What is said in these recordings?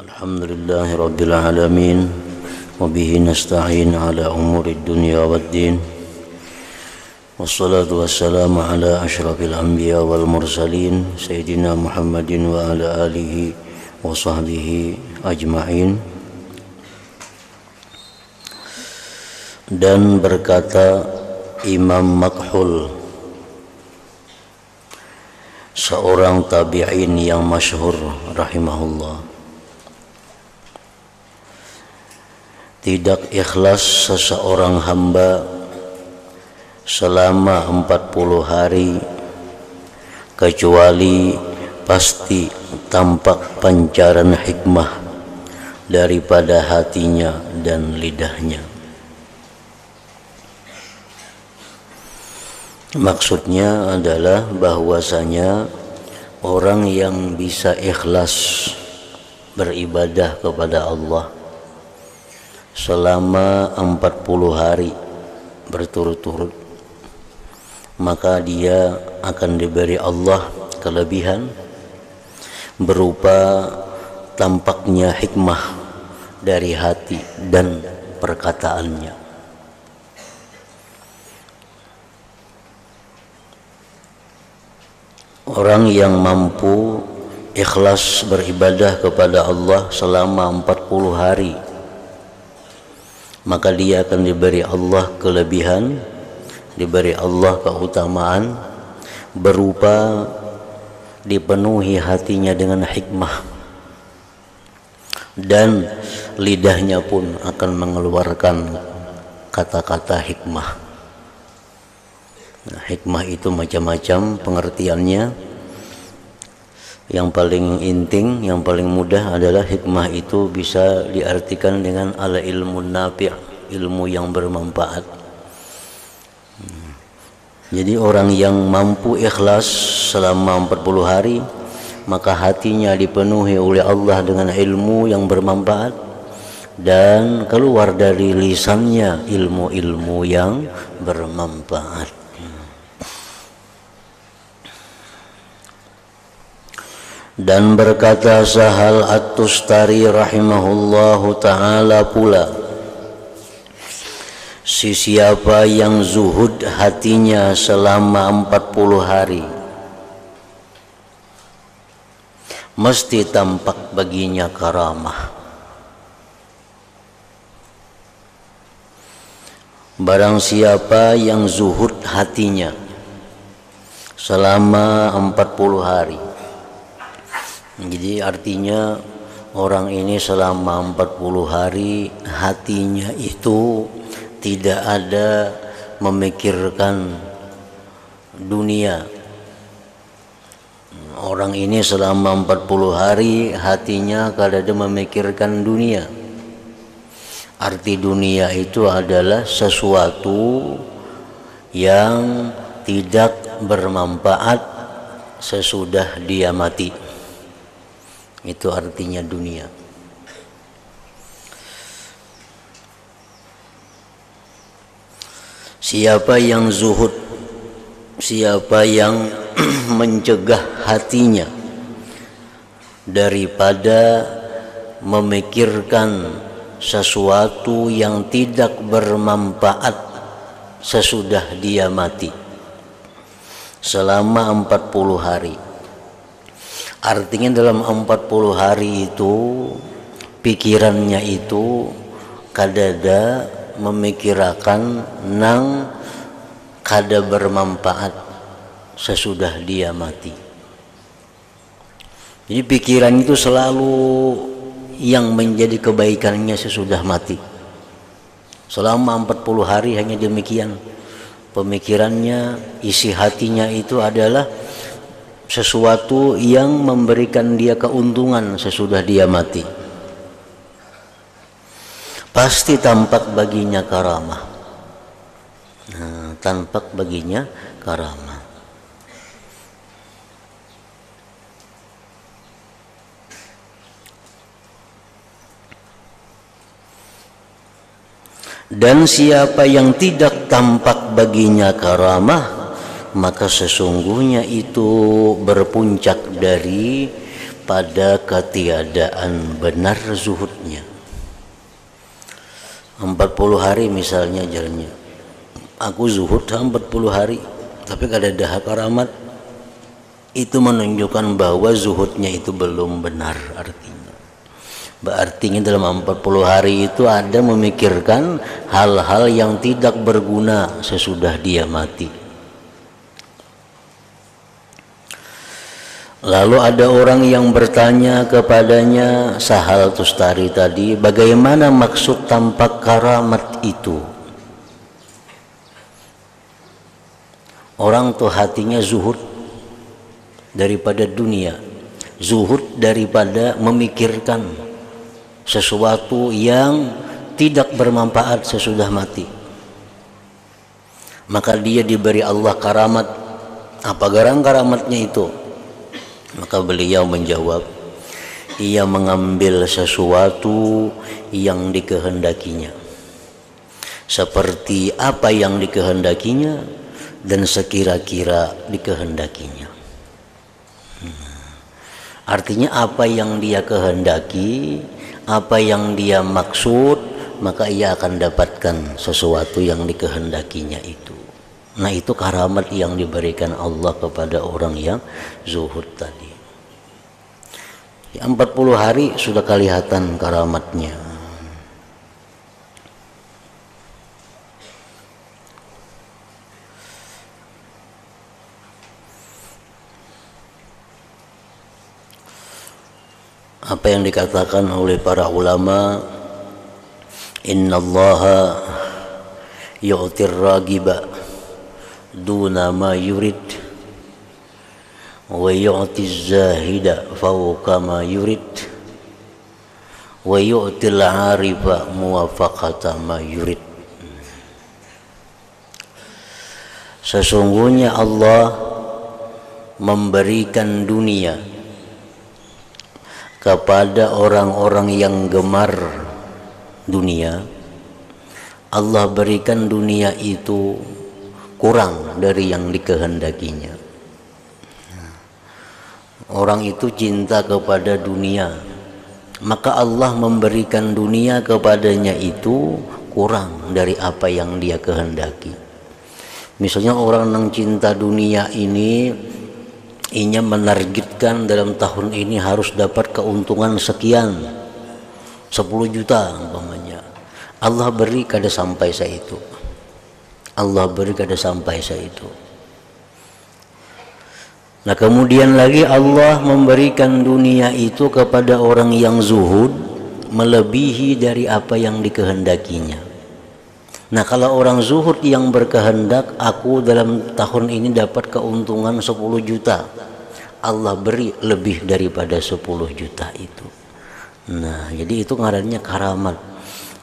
Alhamdulillahi Rabbil Alamin. Wabihi nasta'in ala umuri dunya waddin. Wassalatu wassalamu ala ashrafil anbiya wal mursalin Sayyidina Muhammadin wa ala alihi wa sahbihi ajma'in. Dan berkata Imam Makhul, seorang tabi'in yang masyhur rahimahullah, tidak ikhlas seseorang hamba selama 40 hari kecuali pasti tampak pancaran hikmah daripada hatinya dan lidahnya. Maksudnya adalah bahwasanya orang yang bisa ikhlas beribadah kepada Allah selama 40 hari berturut-turut, maka dia akan diberi Allah kelebihan berupa tampaknya hikmah dari hati dan perkataannya. Orang yang mampu ikhlas beribadah kepada Allah selama 40 hari, maka dia akan diberi Allah kelebihan, diberi Allah keutamaan berupa dipenuhi hatinya dengan hikmah, dan lidahnya pun akan mengeluarkan kata-kata hikmah. Nah, hikmah itu macam-macam pengertiannya. Yang paling inting, yang paling mudah adalah hikmah itu bisa diartikan dengan ala ilmu nafi', ilmu yang bermanfaat. Jadi orang yang mampu ikhlas selama 40 hari, maka hatinya dipenuhi oleh Allah dengan ilmu yang bermanfaat, dan keluar dari lisannya ilmu-ilmu yang bermanfaat. Dan berkata Sahal At-Tustari rahimahullahu ta'ala pula, siapa yang zuhud hatinya selama 40 hari, mesti tampak baginya karamah. Barang siapa yang zuhud hatinya selama 40 hari, jadi artinya orang ini selama 40 hari hatinya itu tidak ada memikirkan dunia. Orang ini selama 40 hari hatinya kada ada memikirkan dunia. Arti dunia itu adalah sesuatu yang tidak bermanfaat sesudah dia mati. Itu artinya dunia. Siapa yang zuhud, siapa yang mencegah hatinya daripada memikirkan sesuatu yang tidak bermanfaat sesudah dia mati selama 40 hari. Artinya dalam 40 hari itu pikirannya itu kadada memikirkan nang kada bermanfaat sesudah dia mati. Jadi pikiran itu selalu yang menjadi kebaikannya sesudah mati. Selama 40 hari hanya demikian. Pemikirannya, isi hatinya itu adalah sesuatu yang memberikan dia keuntungan sesudah dia mati. Pasti tampak baginya karamah. Nah, tampak baginya karamah. Dan siapa yang tidak tampak baginya karamah, maka sesungguhnya itu berpuncak dari pada ketiadaan benar zuhudnya. 40 hari misalnya jalannya, aku zuhud 40 hari tapi kada ada karamat, itu menunjukkan bahwa zuhudnya itu belum benar. Artinya dalam 40 hari itu ada memikirkan hal-hal yang tidak berguna sesudah dia mati. Lalu ada orang yang bertanya kepadanya, Sahal Tustari tadi, bagaimana maksud tampak karamat itu? Orang tuh hatinya zuhud daripada dunia, zuhud daripada memikirkan sesuatu yang tidak bermanfaat sesudah mati. Maka dia diberi Allah karamat. Apa garang karamatnya itu? Maka beliau menjawab, ia mengambil sesuatu yang dikehendakinya, seperti apa yang dikehendakinya dan sekira-kira dikehendakinya. Artinya apa yang dia kehendaki, apa yang dia maksud, maka ia akan dapatkan sesuatu yang dikehendakinya itu. Nah, itu karamat yang diberikan Allah kepada orang yang zuhud tadi. 40 hari sudah kelihatan karamatnya. Apa yang dikatakan oleh para ulama, innallaha yu'tir ragiba duna ma yurid wa yu'ti zahida fawqa ma yurid wa yu'ti al-arifa muwafaqata ma yurid. Sesungguhnya Allah memberikan dunia kepada orang-orang yang gemar dunia. Allah berikan dunia itu kurang dari yang dikehendakinya. Orang itu cinta kepada dunia, maka Allah memberikan dunia kepadanya itu kurang dari apa yang dia kehendaki. Misalnya orang yang cinta dunia ini, ia menargetkan dalam tahun ini harus dapat keuntungan sekian, 10 juta umpamanya. Allah beri kada sampai saya itu. Allah beri kada sampai saya itu. Nah, kemudian lagi Allah memberikan dunia itu kepada orang yang zuhud melebihi dari apa yang dikehendakinya. Nah, kalau orang zuhud yang berkehendak, aku dalam tahun ini dapat keuntungan 10 juta. Allah beri lebih daripada 10 juta itu. Nah, jadi itu ngarannya karamat.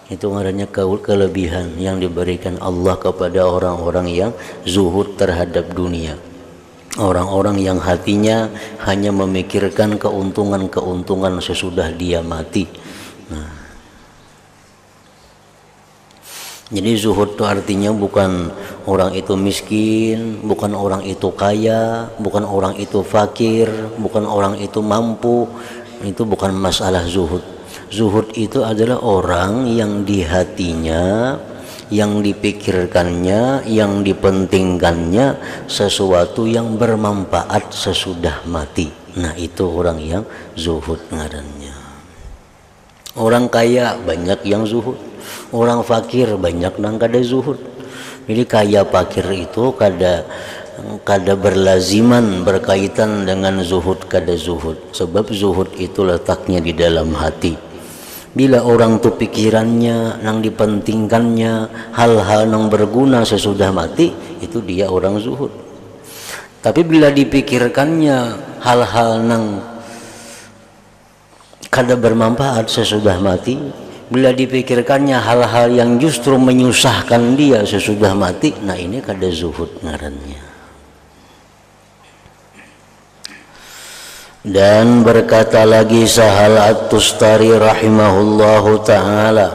Itu ngarannya kelebihan yang diberikan Allah kepada orang-orang yang zuhud terhadap dunia. Orang-orang yang hatinya hanya memikirkan keuntungan-keuntungan sesudah dia mati. Nah, jadi zuhud itu artinya bukan orang itu miskin, bukan orang itu kaya, bukan orang itu fakir, bukan orang itu mampu. Itu bukan masalah zuhud. Zuhud itu adalah orang yang di hatinya, yang dipikirkannya, yang dipentingkannya sesuatu yang bermanfaat sesudah mati. Nah, itu orang yang zuhud ngarannya. Orang kaya banyak yang zuhud, orang fakir banyak yang kada zuhud. Jadi kaya fakir itu kada berlaziman berkaitan dengan zuhud kada zuhud, sebab zuhud itu letaknya di dalam hati. Bila orang tu pikirannya nang dipentingkannya hal-hal nang berguna sesudah mati, itu dia orang zuhud. Tapi bila dipikirkannya hal-hal nang kada bermanfaat sesudah mati, bila dipikirkannya hal-hal yang justru menyusahkan dia sesudah mati, nah ini kada zuhud ngarannya. Dan berkata lagi Sahal At-Tustari rahimahullahu ta'ala,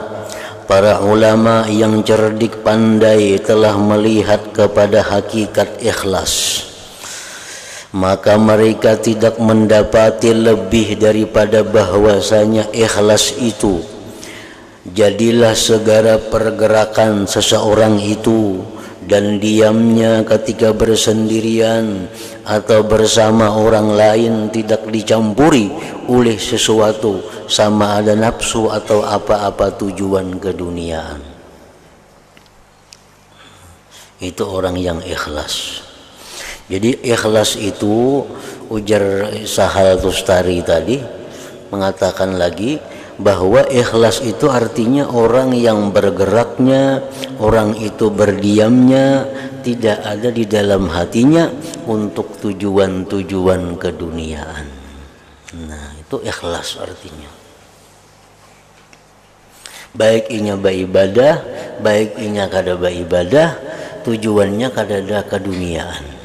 para ulama yang cerdik pandai telah melihat kepada hakikat ikhlas. maka mereka tidak mendapati lebih daripada bahwasanya ikhlas itu jadilah segala pergerakan seseorang itu, dan diamnya ketika bersendirian atau bersama orang lain tidak dicampuri oleh sesuatu, sama ada nafsu atau apa-apa tujuan keduniaan. Itu orang yang ikhlas. Jadi ikhlas itu, ujar Sahal Tustari tadi mengatakan lagi bahwa ikhlas itu artinya orang yang bergeraknya, orang itu berdiamnya tidak ada di dalam hatinya untuk tujuan-tujuan keduniaan. Nah, itu ikhlas artinya. Baik inya beribadah, baik inya kada beribadah, tujuannya kada ada keduniaan.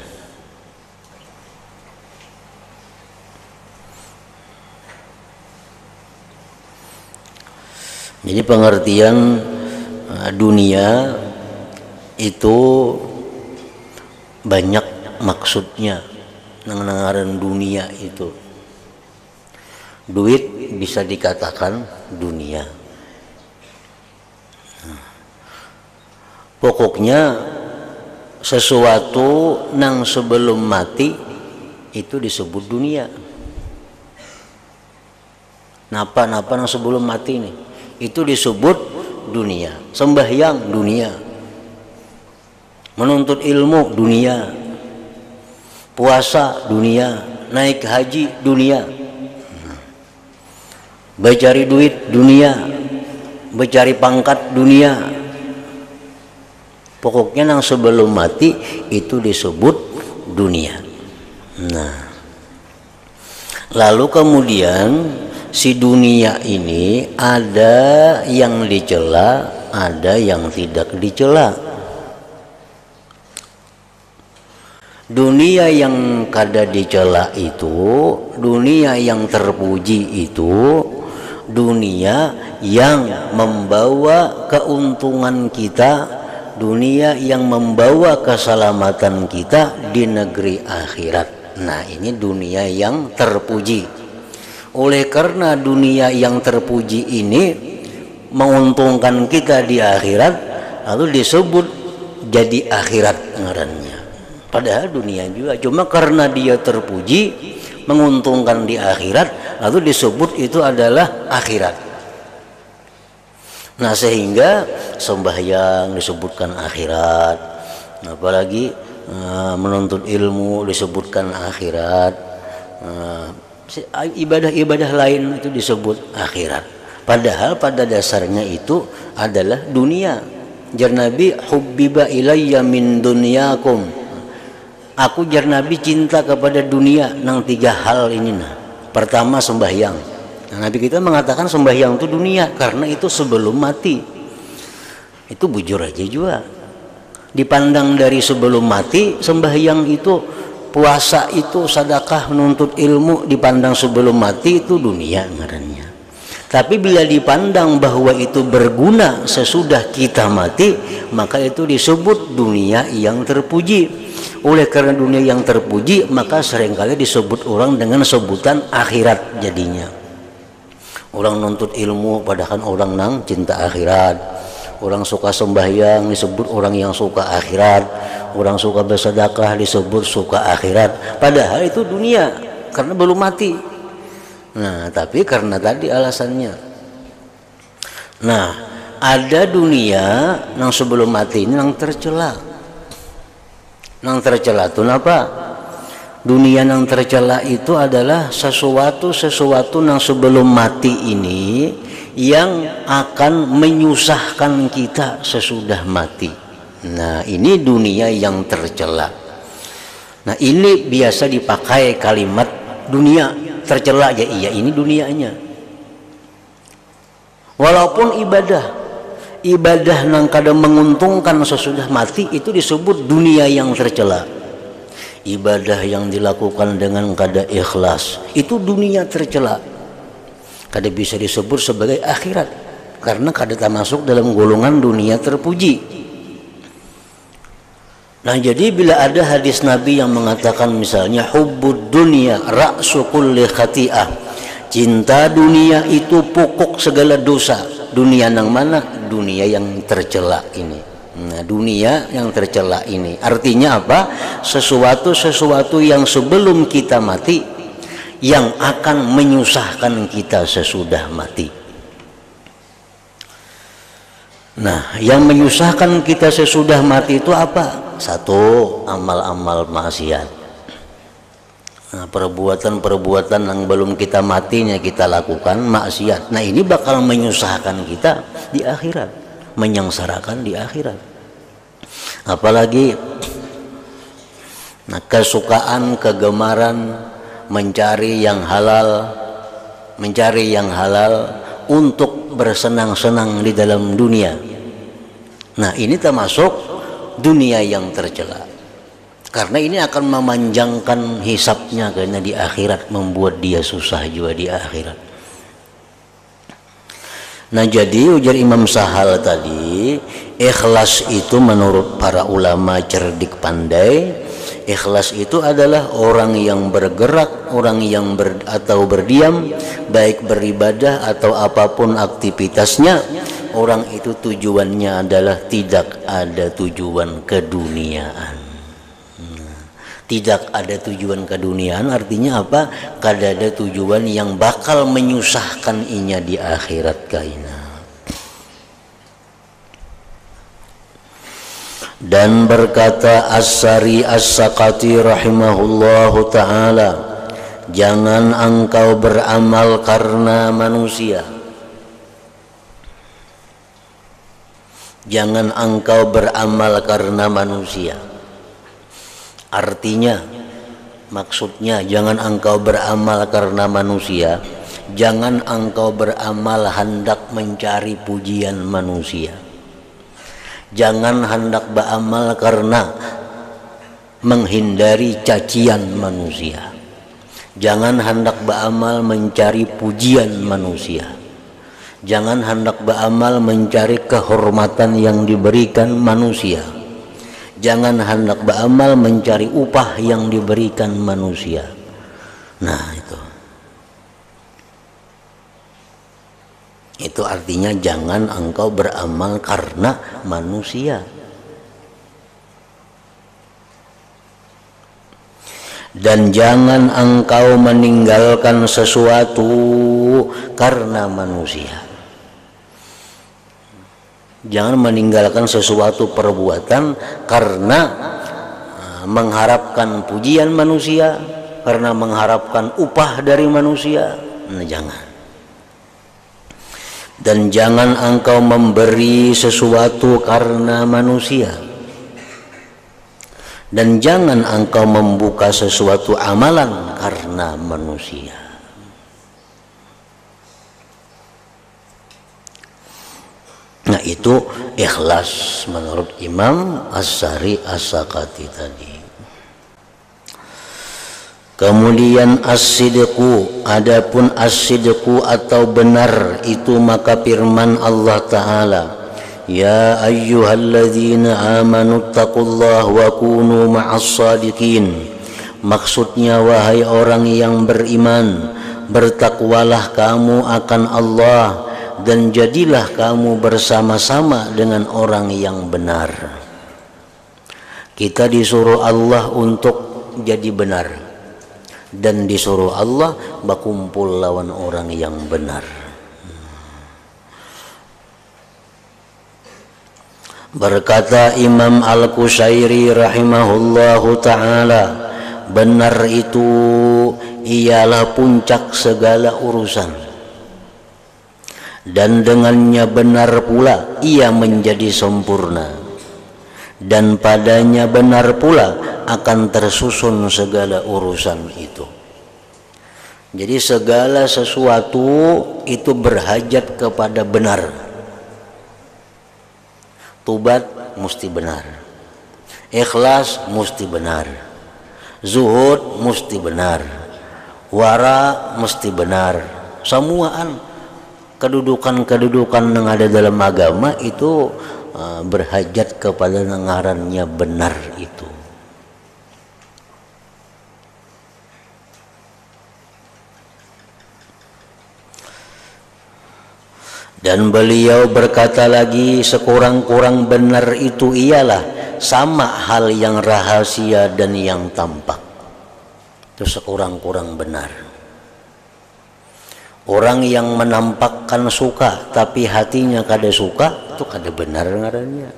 Jadi pengertian dunia itu banyak maksudnya. Nangaran dunia itu, duit bisa dikatakan dunia. Pokoknya sesuatu nang sebelum mati itu disebut dunia. Napa nang sebelum mati nih, itu disebut dunia. Sembahyang dunia, menuntut ilmu dunia, puasa dunia, naik haji dunia, mencari duit dunia, mencari pangkat dunia. Pokoknya yang sebelum mati itu disebut dunia. Nah, lalu kemudian si dunia ini ada yang dicela, ada yang tidak dicela. Dunia yang kada dicela itu, dunia yang terpuji itu, dunia yang membawa keuntungan kita, dunia yang membawa keselamatan kita di negeri akhirat. Nah, ini dunia yang terpuji. Oleh karena dunia yang terpuji ini menguntungkan kita di akhirat, lalu disebut jadi akhirat ngarannya. Padahal dunia juga, cuma karena dia terpuji menguntungkan di akhirat, lalu disebut itu adalah akhirat. Nah, sehingga sembahyang disebutkan akhirat, apalagi menuntut ilmu disebutkan akhirat, ibadah-ibadah lain itu disebut akhirat. Padahal pada dasarnya itu adalah dunia. Jar Nabi, hubbiba ilayya min dunyakum, aku jar Nabi cinta kepada dunia nang tiga hal ini. Nah, pertama sembahyang. Nah, Nabi kita mengatakan sembahyang itu dunia karena itu sebelum mati. Itu bujur aja juga. Dipandang dari sebelum mati, sembahyang itu, puasa itu, sedekah, menuntut ilmu, dipandang sebelum mati itu dunia ngarannya. Tapi bila dipandang bahwa itu berguna sesudah kita mati, maka itu disebut dunia yang terpuji. Oleh karena dunia yang terpuji, maka seringkali disebut orang dengan sebutan akhirat jadinya. Orang nuntut ilmu padahal orang nang cinta akhirat, orang suka sembahyang disebut orang yang suka akhirat, orang suka bersedekah disebut suka akhirat, padahal itu dunia karena belum mati. Nah, tapi karena tadi alasannya. Nah, ada dunia yang sebelum mati ini yang tercela. Yang tercela itu apa? Dunia yang tercela itu adalah sesuatu yang sebelum mati ini yang akan menyusahkan kita sesudah mati. Nah, ini dunia yang tercela. Nah, ini biasa dipakai kalimat dunia tercela, ya iya ini dunianya. Walaupun ibadah yang kadang menguntungkan sesudah mati itu disebut dunia yang tercela. Ibadah yang dilakukan dengan kada ikhlas itu dunia tercela, kada bisa disebut sebagai akhirat karena kada termasuk dalam golongan dunia terpuji. Nah, jadi bila ada hadis Nabi yang mengatakan misalnya hubbud dunya ra'su kulli khati'ah, cinta dunia itu pokok segala dosa. Dunia yang mana? Dunia yang tercela ini. Nah, dunia yang tercela ini artinya apa? Sesuatu yang sebelum kita mati, yang akan menyusahkan kita sesudah mati. Nah, yang menyusahkan kita sesudah mati itu apa? Satu, amal-amal maksiat. Nah, perbuatan-perbuatan yang belum kita matinya kita lakukan maksiat. Nah, ini bakal menyusahkan kita di akhirat, menyengsarakan di akhirat. Apalagi nah, kesukaan, kegemaran mencari yang halal untuk bersenang-senang di dalam dunia. Nah, ini termasuk dunia yang tercela. Karena ini akan memanjangkan hisapnya karena di akhirat, membuat dia susah juga di akhirat. Nah, jadi ujar Imam Sahal tadi, ikhlas itu menurut para ulama cerdik pandai, ikhlas itu adalah orang yang bergerak, orang yang atau berdiam, baik beribadah atau apapun aktivitasnya, orang itu tujuannya adalah tidak ada tujuan keduniaan. Tidak ada tujuan keduniaan artinya apa? Kada ada tujuan yang bakal menyusahkan inya di akhirat kaina. Dan berkata As-Sari As-Saqati rahimahullahu ta'ala, jangan engkau beramal karena manusia. Jangan engkau beramal karena manusia. Artinya, maksudnya jangan engkau beramal karena manusia, jangan engkau beramal hendak mencari pujian manusia. Jangan hendak beramal karena menghindari cacian manusia. Jangan hendak beramal mencari pujian manusia. Jangan hendak beramal mencari kehormatan yang diberikan manusia. Jangan hendak beramal mencari upah yang diberikan manusia. Nah, itu artinya jangan engkau beramal karena manusia. Dan jangan engkau meninggalkan sesuatu karena manusia. Jangan meninggalkan sesuatu perbuatan karena mengharapkan pujian manusia, karena mengharapkan upah dari manusia. Nah, jangan. Dan jangan engkau memberi sesuatu karena manusia. Dan jangan engkau membuka sesuatu amalan karena manusia. Nah, itu ikhlas menurut Imam As-Sari As-Saqati tadi. Kemudian as-sidqu, adapun as-sidqu atau benar itu maka firman Allah Ta'ala, ya ayyuhalladzina amanu taqullaha wa kunu ma'as sadiqin. Maksudnya, wahai orang yang beriman, bertakwalah kamu akan Allah dan jadilah kamu bersama-sama dengan orang yang benar. Kita disuruh Allah untuk jadi benar, dan disuruh Allah berkumpul lawan orang yang benar. Berkata Imam Al-Qushairi rahimahullahu ta'ala, benar itu ialah puncak segala urusan, dan dengannya benar pula ia menjadi sempurna, dan padanya benar pula akan tersusun segala urusan itu. Jadi segala sesuatu itu berhajat kepada benar. Tobat mesti benar, ikhlas mesti benar, zuhud mesti benar, wara mesti benar. Semuaan kedudukan yang ada dalam agama itu berhajat kepada ngarannya benar itu. Dan beliau berkata lagi, sekurang-kurang benar itu ialah sama hal yang rahasia dan yang tampak. Itu sekurang-kurang benar. Orang yang menampakkan suka tapi hatinya kada suka, itu kada benar ngarannya.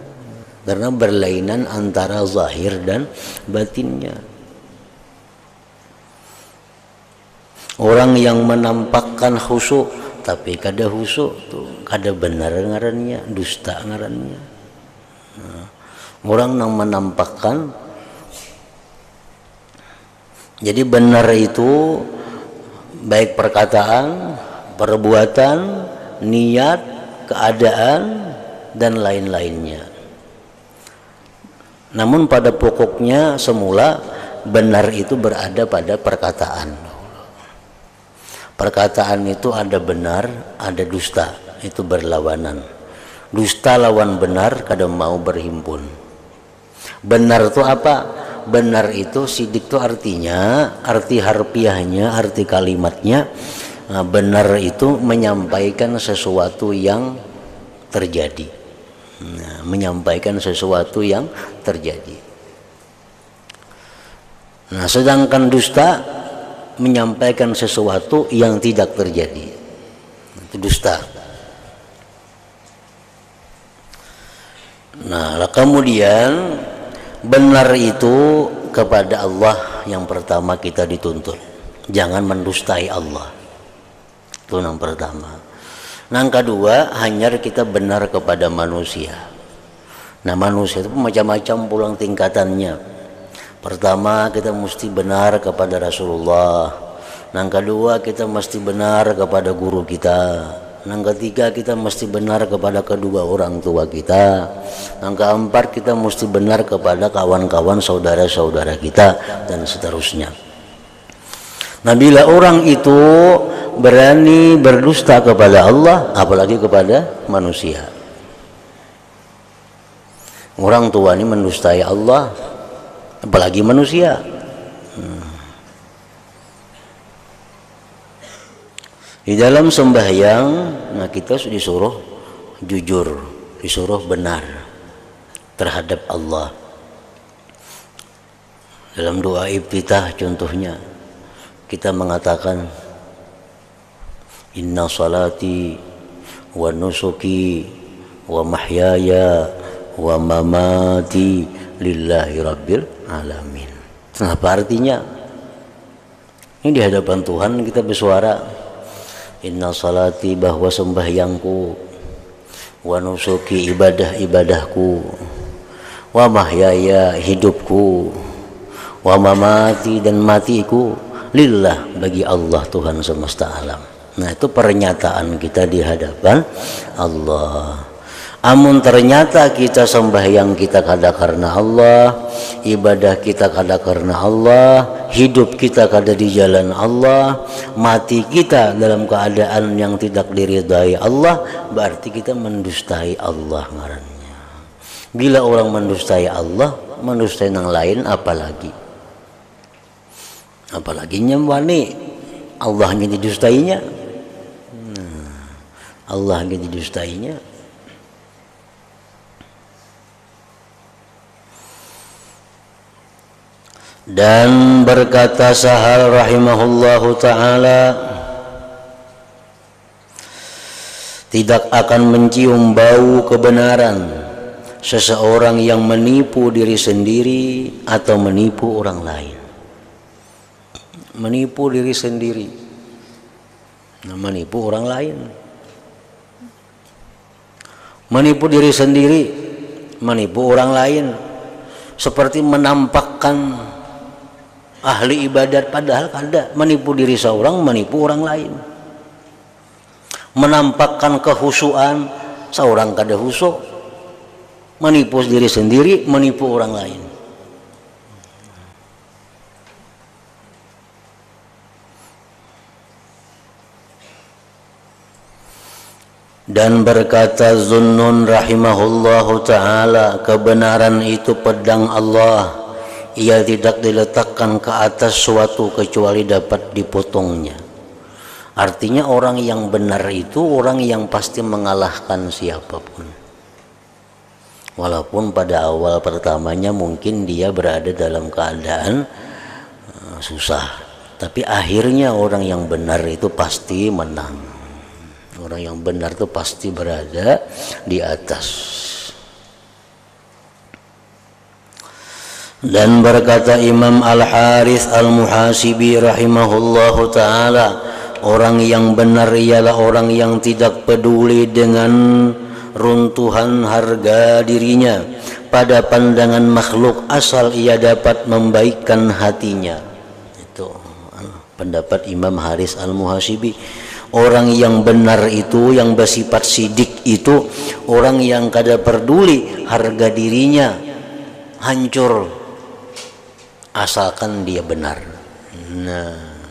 Karena berlainan antara zahir dan batinnya. Orang yang menampakkan khusyuk tapi kada khusyuk, tuh kada benar ngarannya, dusta ngarannya. Orang yang menampakkan, jadi benar itu baik perkataan, perbuatan, niat, keadaan dan lain-lainnya. Namun pada pokoknya semula benar itu berada pada perkataan. Perkataan itu ada benar, ada dusta, itu berlawanan. Dusta lawan benar kada mau berhimpun. Benar itu apa? Benar itu sidik itu artinya, arti harfiahnya, arti kalimatnya. Benar itu menyampaikan sesuatu yang terjadi. Menyampaikan sesuatu yang terjadi. Nah, sedangkan dusta menyampaikan sesuatu yang tidak terjadi. Itu dusta. Nah, kemudian benar itu kepada Allah yang pertama kita dituntut. Jangan mendustai Allah. Itu yang pertama. Yang kedua, hanya kita benar kepada manusia. Nah, manusia itu macam-macam pulang tingkatannya. Pertama, kita mesti benar kepada Rasulullah. Yang kedua, kita mesti benar kepada guru kita. Yang ketiga, kita mesti benar kepada kedua orang tua kita. Yang keempat, kita mesti benar kepada kawan-kawan saudara-saudara kita, dan seterusnya. Nah, bila orang itu berani berdusta kepada Allah, apalagi kepada manusia. Orang tua ini mendustai Allah, apalagi manusia. Di dalam sembahyang, nah kita disuruh jujur, disuruh benar terhadap Allah. Dalam doa iftitah contohnya, kita mengatakan inna salati wa nusuki wa mahyaya wa mamati lillahi rabbil alamin. Apa artinya? Ini di hadapan Tuhan kita bersuara, inna salati, bahwa sembahyangku, wa nusuki, ibadah-ibadahku, wa mahyaya, hidupku, wa mamati, dan matiku, lillah, bagi Allah Tuhan semesta alam. Nah, itu pernyataan kita di hadapan Allah. Amun ternyata kita sembahyang kita kada karena Allah, ibadah kita kada karena Allah, hidup kita kada di jalan Allah, mati kita dalam keadaan yang tidak diridai Allah, berarti kita mendustai Allah ngarannya. Bila orang mendustai Allah, mendustai yang lain apalagi? Apalagi nyembani Allahnya didustainya. Allahnya didustainya. Dan berkata Sahal rahimahullahu ta'ala, tidak akan mencium bau kebenaran seseorang yang menipu diri sendiri atau menipu orang lain. Menipu diri sendiri, menipu orang lain. Menipu diri sendiri, menipu orang lain, seperti menampakkan ahli ibadat padahal kada, menipu diri seorang, menipu orang lain. Menampakkan kehusuan, seorang kada husu, menipu diri sendiri, menipu orang lain. Dan berkata Zunnun rahimahullahu ta'ala, kebenaran itu pedang Allah, ia tidak diletakkan ke atas suatu kecuali dapat dipotongnya. Artinya orang yang benar itu orang yang pasti mengalahkan siapapun, walaupun pada awal pertamanya mungkin dia berada dalam keadaan susah, tapi akhirnya orang yang benar itu pasti menang. Orang yang benar itu pasti berada di atas. Dan berkata Imam Al-Harith Al-Muhasibi rahimahullahu ta'ala, orang yang benar ialah orang yang tidak peduli dengan runtuhan harga dirinya pada pandangan makhluk asal ia dapat membaikkan hatinya. Itu pendapat Imam Haris Al-Muhasibi. Orang yang benar itu, yang bersifat sidik itu, orang yang kada peduli harga dirinya hancur asalkan dia benar. Nah,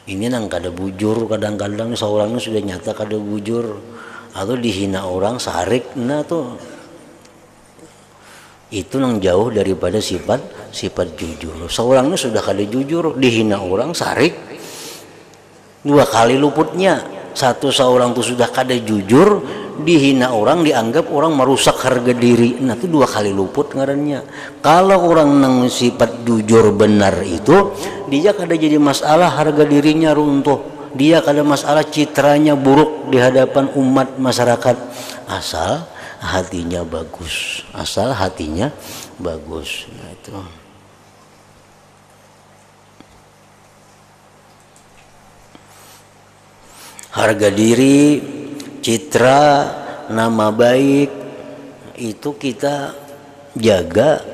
ini nang kada bujur, kadang-kadang seorangnya sudah nyata kada bujur atau dihina orang sarik, nah tuh itu nang jauh daripada sifat jujur. Seorangnya sudah kada jujur, dihina orang sarik, dua kali luputnya. Satu, seorang itu sudah kada jujur, dihina orang, dianggap orang merusak harga diri, nah itu dua kali luput ngarannya. Kalau orang nang sifat jujur benar itu, dia kada jadi masalah harga dirinya runtuh, dia kada masalah citranya buruk di hadapan umat masyarakat, asal hatinya bagus, asal hatinya bagus. Nah, itu harga diri, citra, nama baik itu kita jaga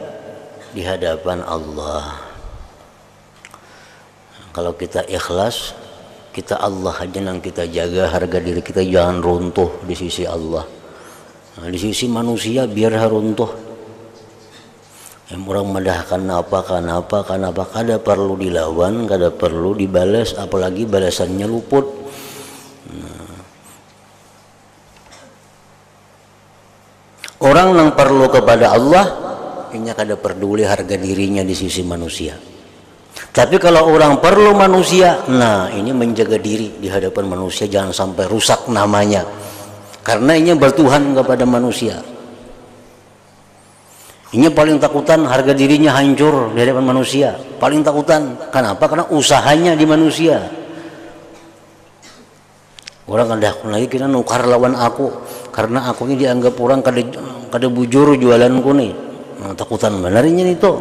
di hadapan Allah. Kalau kita ikhlas, kita Allah aja yang kita jaga, harga diri kita jangan runtuh di sisi Allah. Nah, di sisi manusia biar runtuh. Yang orang medahkan apa, kada perlu dilawan, kada perlu dibalas, apalagi balasannya luput. Nah, orang yang perlu kepada Allah, ini kada peduli harga dirinya di sisi manusia. Tapi kalau orang perlu manusia, nah ini menjaga diri di hadapan manusia, jangan sampai rusak namanya. Karena ini bertuhan kepada manusia. Ini paling takutan harga dirinya hancur di hadapan manusia. Paling takutan. Kenapa? Karena usahanya di manusia. Orang kada lagi kena nukar lawan aku, karena aku ini dianggap orang kada bujur jualanku nih. Nah, takutan benarnya itu.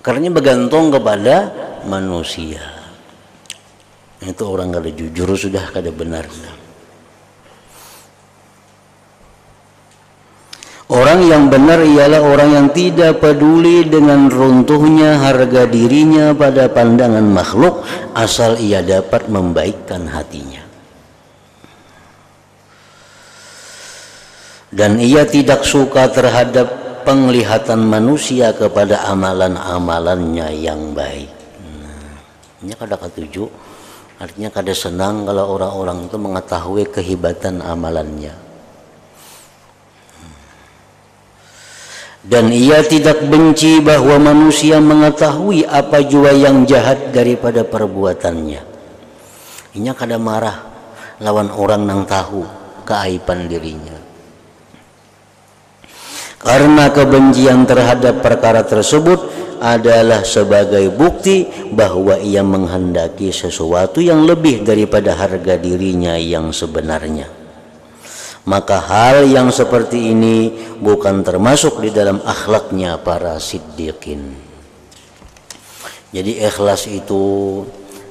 Karena bergantung kepada manusia. Itu orang kada jujur sudah kada benar. Orang yang benar ialah orang yang tidak peduli dengan runtuhnya harga dirinya pada pandangan makhluk, asal ia dapat membaikkan hatinya. Dan ia tidak suka terhadap penglihatan manusia kepada amalan-amalannya yang baik. Nah, ini kada ketujuh, artinya kada senang kalau orang-orang itu mengetahui kehebatan amalannya. Dan ia tidak benci bahwa manusia mengetahui apa jua yang jahat daripada perbuatannya. Inya kada marah lawan orang nang tahu keaiban dirinya. Karena kebencian terhadap perkara tersebut adalah sebagai bukti bahwa ia menghendaki sesuatu yang lebih daripada harga dirinya yang sebenarnya. Maka hal yang seperti ini bukan termasuk di dalam akhlaknya para siddiqin. Jadi ikhlas itu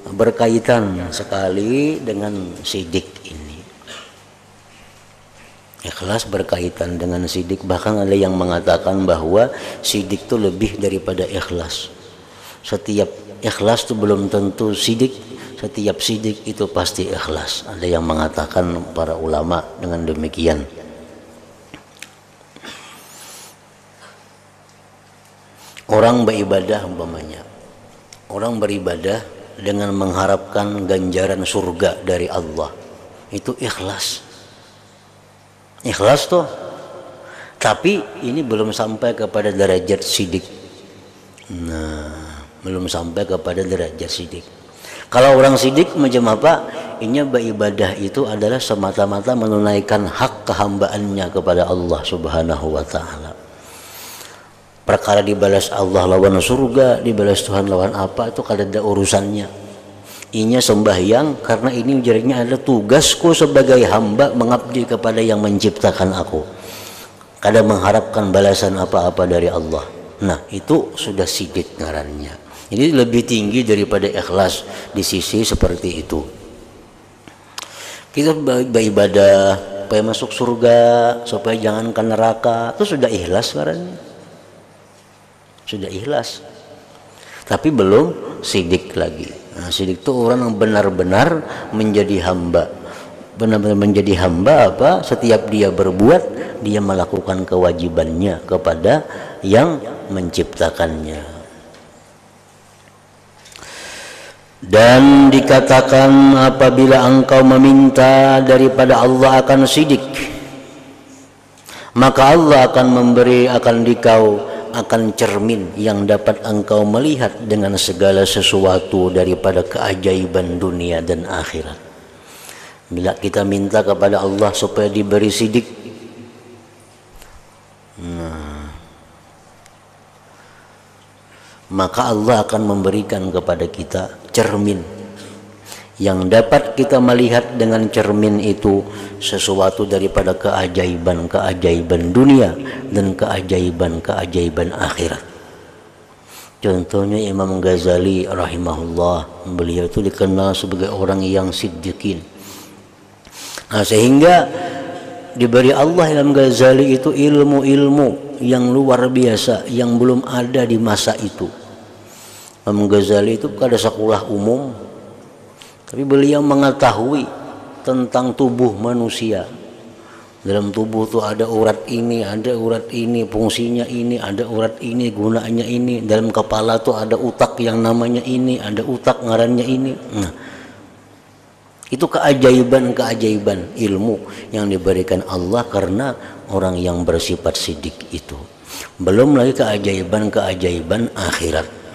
berkaitan sekali dengan sidik ini. Ikhlas berkaitan dengan sidik, bahkan ada yang mengatakan bahwa sidik itu lebih daripada ikhlas. Setiap ikhlas itu belum tentu sidik, setiap sidik itu pasti ikhlas. Ada yang mengatakan para ulama dengan demikian. Orang beribadah umpamanya, orang beribadah dengan mengharapkan ganjaran surga dari Allah. Itu ikhlas. Ikhlas tuh. Tapi ini belum sampai kepada derajat sidik. Nah, belum sampai kepada derajat sidik. Kalau orang sidik macam apa? Ini beribadah itu adalah semata-mata menunaikan hak kehambaannya kepada Allah Subhanahu wa taala. Perkara dibalas Allah lawan surga, dibalas Tuhan lawan apa, itu kada ada urusannya. Inya sembahyang karena ini jadinya adalah tugasku sebagai hamba mengabdi kepada yang menciptakan aku. Kada mengharapkan balasan apa-apa dari Allah. Nah, itu sudah sidik ngarannya. Jadi lebih tinggi daripada ikhlas di sisi seperti itu. Kita beribadah supaya masuk surga, supaya jangan ke neraka, itu sudah ikhlas ngarannya. Sudah ikhlas, tapi belum sidik lagi. Nah, sidik itu orang yang benar-benar menjadi hamba. Benar-benar menjadi hamba apa? Setiap dia berbuat, dia melakukan kewajibannya kepada yang menciptakannya. Dan dikatakan apabila engkau meminta daripada Allah akan sidik, maka Allah akan memberi akan dikau akan cermin yang dapat engkau melihat dengan segala sesuatu daripada keajaiban dunia dan akhirat. Bila kita minta kepada Allah supaya diberi sidik, maka Allah akan memberikan kepada kita cermin yang dapat kita melihat dengan cermin itu sesuatu daripada keajaiban-keajaiban dunia dan keajaiban-keajaiban akhirat. Contohnya Imam Ghazali rahimahullah, beliau itu dikenal sebagai orang yang siddiqin. Nah, sehingga diberi Allah Imam Ghazali itu ilmu-ilmu yang luar biasa yang belum ada di masa itu. Imam Ghazali itu kada sekolah umum, tapi beliau mengetahui tentang tubuh manusia. Dalam tubuh itu ada urat ini, fungsinya ini, ada urat ini, gunaannya ini. Dalam kepala itu ada utak yang namanya ini, ada utak ngarannya ini. Nah, itu keajaiban-keajaiban ilmu yang diberikan Allah karena orang yang bersifat sidik itu. Belum lagi keajaiban-keajaiban akhirat.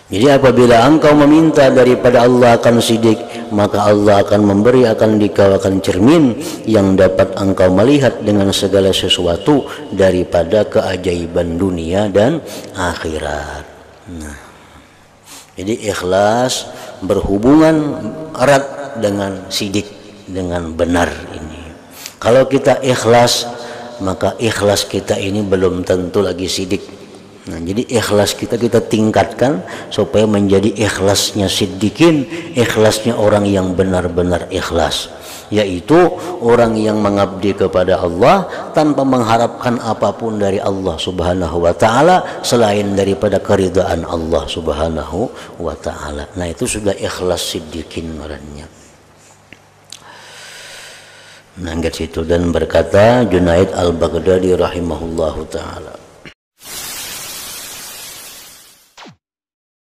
Jadi apabila engkau meminta daripada Allah akan sidik, maka Allah akan memberi akan dikau akan cermin yang dapat engkau melihat dengan segala sesuatu daripada keajaiban dunia dan akhirat. Nah, jadi ikhlas berhubungan erat dengan sidik, dengan benar ini. Kalau kita ikhlas, maka ikhlas kita ini belum tentu lagi sidik. Nah, jadi ikhlas kita tingkatkan supaya menjadi ikhlasnya siddiqin, ikhlasnya orang yang benar-benar ikhlas, yaitu orang yang mengabdi kepada Allah tanpa mengharapkan apapun dari Allah Subhanahu wa taala selain daripada keridhaan Allah Subhanahu wa taala. Nah, itu sudah ikhlas siddiqin orangnya. Nah, situ dan berkata Junaid al-Baghdadi rahimahullahu taala,